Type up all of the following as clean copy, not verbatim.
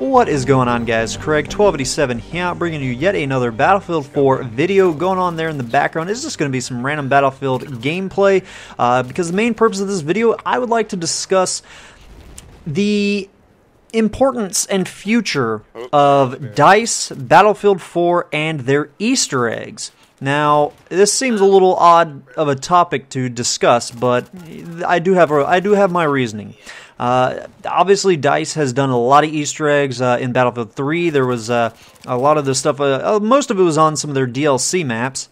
What is going on, guys? Craig 1287 here, bringing you yet another Battlefield 4 video. Going on there in the background is just going to be some random Battlefield gameplay, because the main purpose of this video, I would like to discuss the importance and future of DICE, Battlefield 4, and their Easter eggs. Now, this seems a little odd of a topic to discuss, but I do have my reasoning. Obviously, DICE has done a lot of Easter eggs in Battlefield 3. There was a lot of the stuff. Most of it was on some of their DLC maps.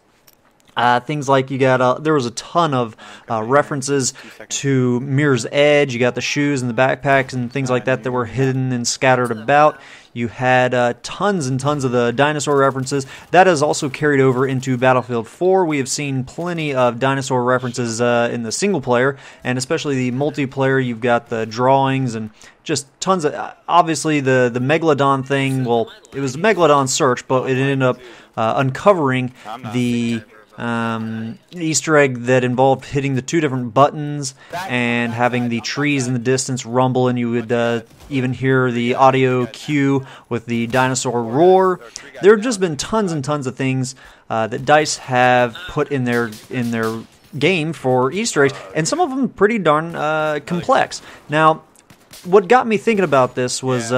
Things like there was a ton of references to Mirror's Edge. You got the shoes and the backpacks and things like that were hidden and scattered about. You had tons and tons of the dinosaur references. That has also carried over into Battlefield 4. We have seen plenty of dinosaur references in the single player, and especially the multiplayer. You've got the drawings and just tons of... obviously, the Megalodon thing, well, it was a Megalodon search, but it ended up uncovering the... Easter egg that involved hitting the two different buttons and having the trees in the distance rumble, and you would even hear the audio cue with the dinosaur roar. There have just been tons and tons of things that DICE have put in their game for Easter eggs, and some of them pretty darn complex. Now, what got me thinking about this was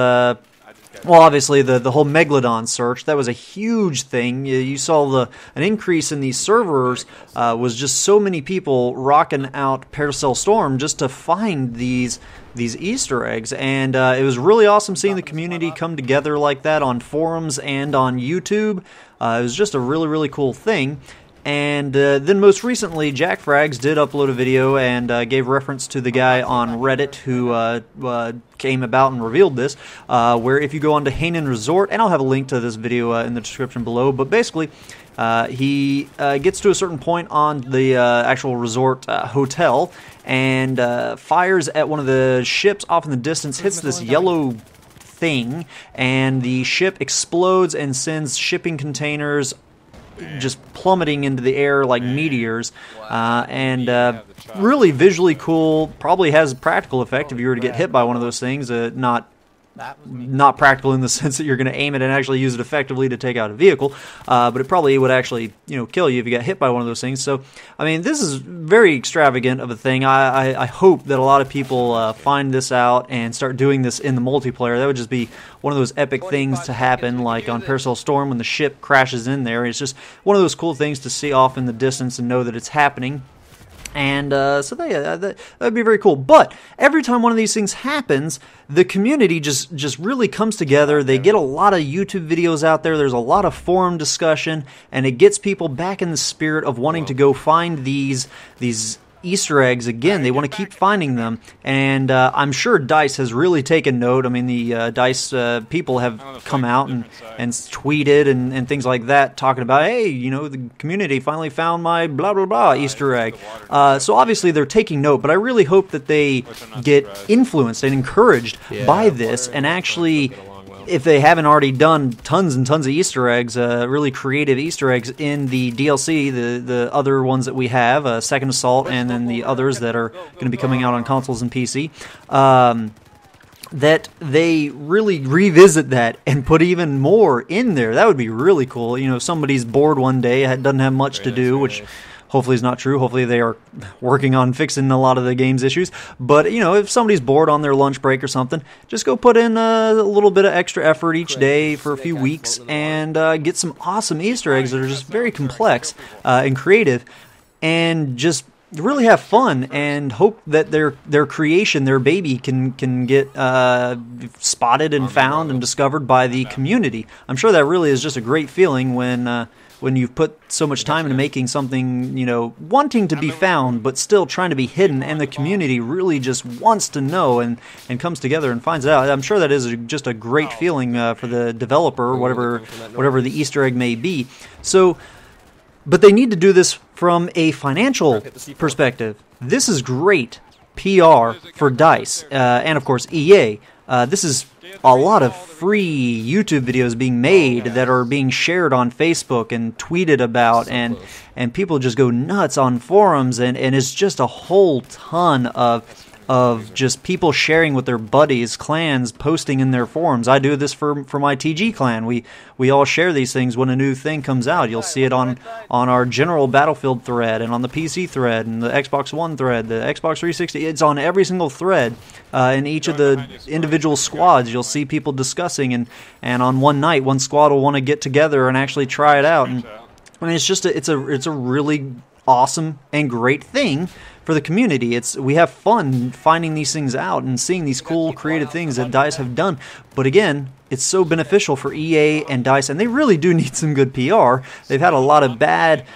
well, obviously, the whole Megalodon search, that was a huge thing. You saw an increase in these servers, was just so many people rocking out Paracel Storm just to find these Easter eggs. And it was really awesome seeing the community come together like that on forums and on YouTube. It was just a really, really cool thing. And then most recently, Jack Frags did upload a video and gave reference to the guy on Reddit who came about and revealed this, where if you go on to Hainan Resort, and I'll have a link to this video in the description below, but basically he gets to a certain point on the actual resort hotel and fires at one of the ships off in the distance, hits this yellow thing, and the ship explodes and sends shipping containers just plummeting into the air like meteors, and really visually cool. Probably has a practical effect if you were to get hit by one of those things. Not practical in the sense that you're going to aim it and actually use it effectively to take out a vehicle, but it probably would actually, kill you if you got hit by one of those things. So, I mean, this is very extravagant of a thing. I hope that a lot of people find this out and start doing this in the multiplayer. That would just be one of those epic things to happen, like on Paracel Storm when the ship crashes in there. It's just one of those cool things to see off in the distance and know that it's happening. And so that'd be very cool. But every time one of these things happens, the community just really comes together. They get a lot of YouTube videos out there. There's a lot of forum discussion, and it gets people back in the spirit of wanting to go find these Easter eggs again. They want to keep finding them, and I'm sure DICE has really taken note. I mean, the DICE people have come out and tweeted and things like that, talking about, hey, the community finally found my blah blah blah Easter egg. So obviously they're taking note, but I really hope that they get influenced and encouraged by this, and actually, if they haven't already done tons and tons of Easter eggs, really creative Easter eggs in the DLC, the other ones that we have, Second Assault, and then the others that are going to be coming out on consoles and PC, that they really revisit that and put even more in there. That would be really cool. If somebody's bored one day, doesn't have much to do, which... hopefully is not true. Hopefully they are working on fixing a lot of the game's issues. But, if somebody's bored on their lunch break or something, just go put in a little bit of extra effort each day for a few weeks and get some awesome Easter eggs that are just very complex and creative, and just really have fun and hope that their creation, their baby, can get spotted and found and discovered by the community. I'm sure that really is just a great feeling when you've put so much time into making something, wanting to be found, but still trying to be hidden, and the community really just wants to know and comes together and finds it out. I'm sure that is just a great feeling for the developer, whatever the Easter egg may be. So, but they need to do this from a financial perspective. This is great PR for DICE, and of course EA. This is a lot of free YouTube videos being made that are being shared on Facebook and tweeted about, and people just go nuts on forums, and it's just a whole ton of of just people sharing with their buddies, clans, posting in their forums. I do this for my TG clan. We all share these things when a new thing comes out. You'll see it on our general Battlefield thread and on the PC thread and the Xbox One thread, the Xbox 360. It's on every single thread. In each of the individual squads, you'll see people discussing, and on one night, one squad will want to get together and actually try it out. And I mean, it's a really awesome and great thing for the community. We have fun finding these things out and seeing these cool creative things that DICE have done. But again, it's so beneficial for EA and DICE, and they really do need some good PR. They've had a lot of bad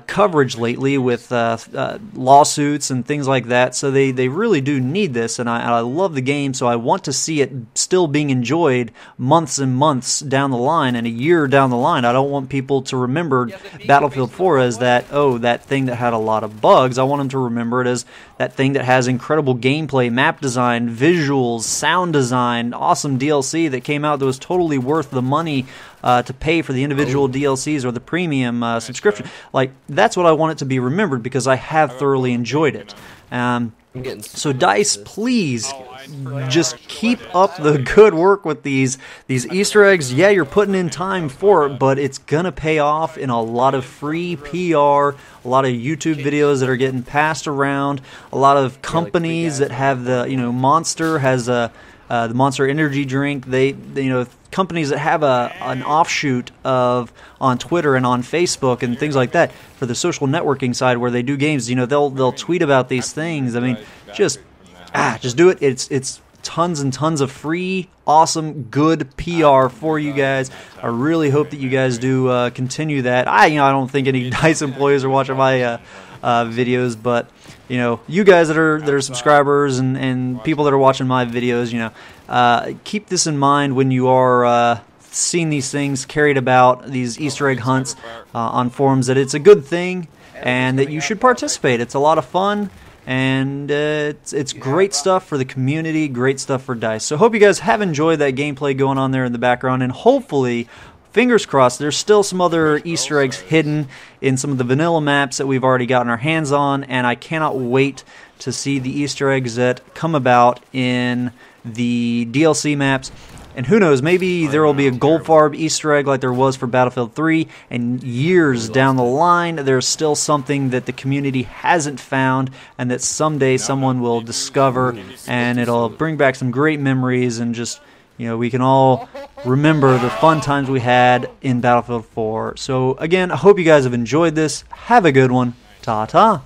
coverage lately with lawsuits and things like that, so they really do need this, and I love the game, so I want to see it still being enjoyed months and months down the line and a year down the line. I don't want people to remember Battlefield 4 as that thing that had a lot of bugs. I want them to remember it as that thing that has incredible gameplay, map design, visuals, sound design, awesome DLC that came out that was totally worth the money to pay for the individual DLCs or the premium subscription. Like, that's what I want it to be remembered, because I have thoroughly enjoyed it. So DICE, please just keep up the good work with these Easter eggs. Yeah, you're putting in time for it, but it's gonna pay off in a lot of free PR, a lot of YouTube videos that are getting passed around, a lot of companies that have the, Monster has the Monster Energy drink. They companies that have an offshoot of on Twitter and on Facebook and things like that for the social networking side where they do games. They'll tweet about these things. I mean, just do it. It's tons and tons of free, awesome, good PR for you guys. I really hope that you guys do continue that. I don't think any DICE employees are watching my videos, but you guys that are subscribers and people that are watching my videos, keep this in mind when you are seeing these things carried about, these Easter egg hunts on forums, that it's a good thing and that you should participate. It's a lot of fun, and it's great stuff for the community, great stuff for DICE. So hope you guys have enjoyed that gameplay going on there in the background, and hopefully, fingers crossed, there's still some other Easter eggs hidden in some of the vanilla maps that we've already gotten our hands on, and I cannot wait to see the Easter eggs that come about in the DLC maps. And who knows, maybe there will be a Goldfarb Easter egg like there was for Battlefield 3, and years down the line there's still something that the community hasn't found and that someday someone will discover, and it'll bring back some great memories, and just, we can all remember the fun times we had in Battlefield 4. So again, I hope you guys have enjoyed this. Have a good one. Ta-ta.